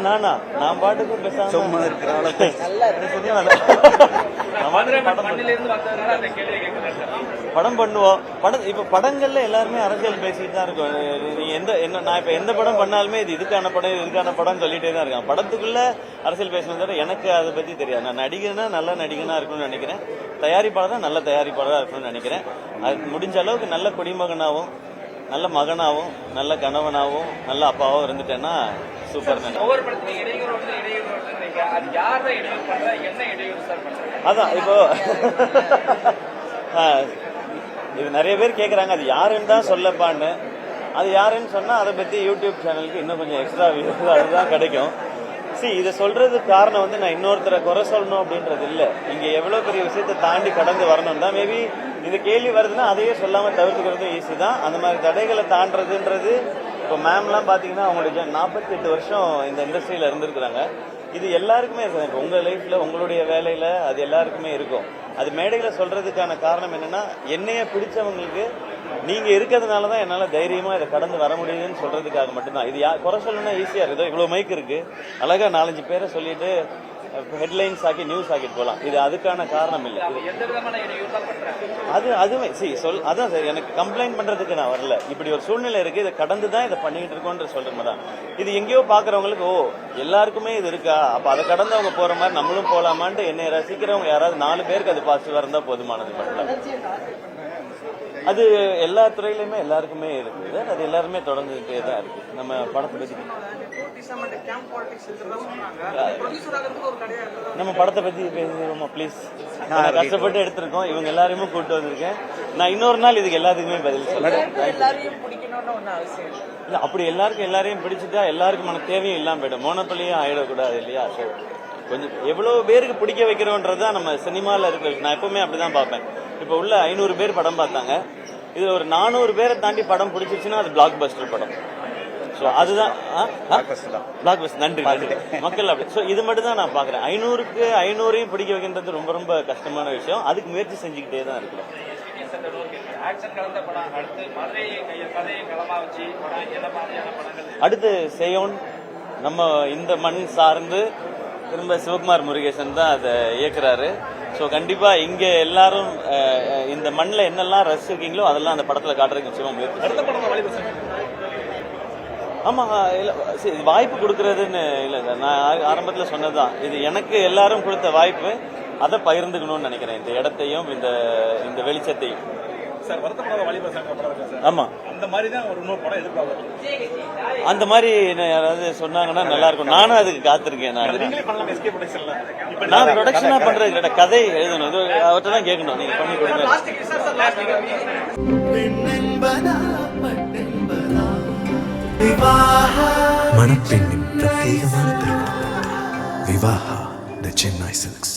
நானா நான் பாட்டுக்கு பேசாம படம் பண்ணுவோம். இப்ப படங்கள்ல எல்லாருமே அரசியல் பேசிட்டு தான் இருக்கும். நீ நான் இப்ப எந்த படம் பண்ணாலுமே இது இதுக்கான படம் சொல்லிட்டே தான் இருக்கான். படத்துக்குள்ள அரசியல் பேசணும் எனக்கு அதை பத்தி தெரியாது. நான் நடிகனா நல்ல நடிகனா இருக்கணும்னு நினைக்கிறேன். தயாரிப்பாளர் நல்ல தயாரிப்பாளராக இருக்கணும்னு நினைக்கிறேன். அது முடிஞ்ச அளவுக்கு நல்ல குடிமகனாகவும் நல்ல மகனாகவும் நல்ல கணவனாகவும் நல்ல அப்பாவும் இருந்துட்டேன்னா சூப்பர். அதான் இப்போ இது நிறைய பேர் கேட்குறாங்க அது யாருன்னு தான் சொல்லப்பான்னு. அது யாருன்னு சொன்னால் அதை பற்றி யூடியூப் சேனலுக்கு இன்னும் கொஞ்சம் எக்ஸ்ட்ரா வியூஸ் அதுதான் கிடைக்கும். இதை சொல்றதுக்கு காரணம் நான் இன்னொருத்தரை குறை சொல்லணும் அப்படின்றது இல்லை. இங்க எவ்வளவு பெரிய விஷயத்தை தாண்டி கடந்து வரணும் தான். மேபி இந்த கேள்வி வருதுன்னா அதையே சொல்லாம தவிர்த்துக்கிறது ஈஸி தான். அந்த மாதிரி தடைகளை தாண்டதுன்றது இப்போ மேம்லாம் பாத்தீங்கன்னா அவங்களுடைய 48 வருஷம் இந்த இண்டஸ்ட்ரியில இருந்திருக்கிறாங்க. இது எல்லாருக்குமே இப்போ உங்க லைஃப்ல உங்களுடைய வேலையில அது எல்லாருக்குமே இருக்கும். அது மேடையில சொல்றதுக்கான காரணம் என்னன்னா என்னைய பிடிச்சவங்களுக்கு நீங்க இருக்கிறதுனாலதான் என்னால தைரியமா இதை கடந்து வர முடியுதுன்னு சொல்றதுக்காக மட்டும்தான். இது குறை சொல்லணும்னா ஈஸியா இருக்குது. இவ்வளவு மைக் இருக்கு, அழகா 4-5 பேரை சொல்லிட்டு ஹெட்லைன்ஸ் ஆக்கி நியூஸ் ஆக்கிட்டு போலாம். இது அதுக்கான காரணம் இல்லை. அதுவே அதான் சார் எனக்கு கம்ப்ளைண்ட் பண்றதுக்கு நான் வரல. இப்படி ஒரு சூழ்நிலை இருக்கு, இதை கடந்துதான் இதை பண்ணிட்டு இருக்கோன்ற சொல்றதுதான். இது எங்கேயோ பாக்குறவங்களுக்கு எல்லாருக்குமே இது இருக்கா, அப்ப அதை கடந்து அவங்க போற மாதிரி நம்மளும் போலாமான்ட்டு என்னை ரசிக்கிறவங்க யாராவது 4 பேருக்கு அது பாசிட்டிவா இருந்தா போதுமானது. அது எல்லா துறையிலுமே எல்லாருக்குமே இருக்குது. அது எல்லாருமே தொடர்ந்துகிட்டே தான் இருக்கு. நம்ம படத்தை பத்தி பேசுவோமா ப்ளீஸ்? கஷ்டப்பட்டு எடுத்திருக்கோம். இவங்க எல்லாருமே கூப்பிட்டு வந்திருக்கேன். நான் இன்னொரு நாள் இதுக்கு எல்லாத்துக்குமே பதில் சொல்றேன். இல்ல அப்படி எல்லாரையும் பிடிச்சிட்டா எல்லாருக்கும் மன தேவையும் இல்லாம போயிடும். மோனப்பள்ளியும் ஆயிடக்கூடாது இல்லையா? கொஞ்சம் எவ்வளவு பேருக்கு பிடிக்க வைக்கிறோன்றதுதான் நம்ம சினிமால இருக்கிற. நான் எப்பவுமே அப்படிதான் பார்ப்பேன். இப்ப உள்ள 500 பேர் படம் பார்த்தாங்க. இதுல ஒரு 400 பேரை தாண்டி படம் பிடிச்சிருச்சுன்னா அது பிளாக் பஸ்டர் படம். அதுதான் பிளாக் பஸ்டர். நன்றி மக்கள் அப்படி. இது மட்டும் தான் நான் பாக்குறேன். 500க்கு 500ஐயும் பிடிக்க வைக்கின்றது ரொம்ப ரொம்ப கஷ்டமான விஷயம். அதுக்கு முயற்சி செஞ்சுக்கிட்டே தான் இருக்கிறோம். அடுத்து செய்யோன் நம்ம இந்த மண் சார்ந்து திரும்ப சிவகுமார் முருகேசன் தான் அதை இயக்குறாரு. கண்டிப்பா இங்க எல்லாரும் இந்த மண்ணில் என்னெல்லாம் ரசிக்கீங்களோ அதெல்லாம் அந்த படத்துல காட்டுறதுக்கு நிச்சயமா முயற்சி. ஆமா, வாய்ப்பு கொடுக்கறதுன்னு இல்ல, நான் ஆரம்பத்துல சொன்னதுதான். இது எனக்கு எல்லாரும் கொடுத்த வாய்ப்பு. அதை பகிர்ந்துக்கணும்னு நினைக்கிறேன். இந்த இடத்தையும் இந்த வெளிச்சத்தையும். ஆமா, அந்த மாதிரி யாராவது சொன்னாங்கன்னா நல்லா இருக்கும். நானும் அதுக்கு காத்திருக்கேன். நான் ப்ரொடக்ஷனா பண்றது கதை எழுதணும். அவர்கிட்ட தான் கேட்கணும். நீங்க பண்ணி கொடுங்க. மணப்பெண்ணின் பிரத்யேகமான திருமணம் விவாஹா தி சென்னை சில்க்ஸ்.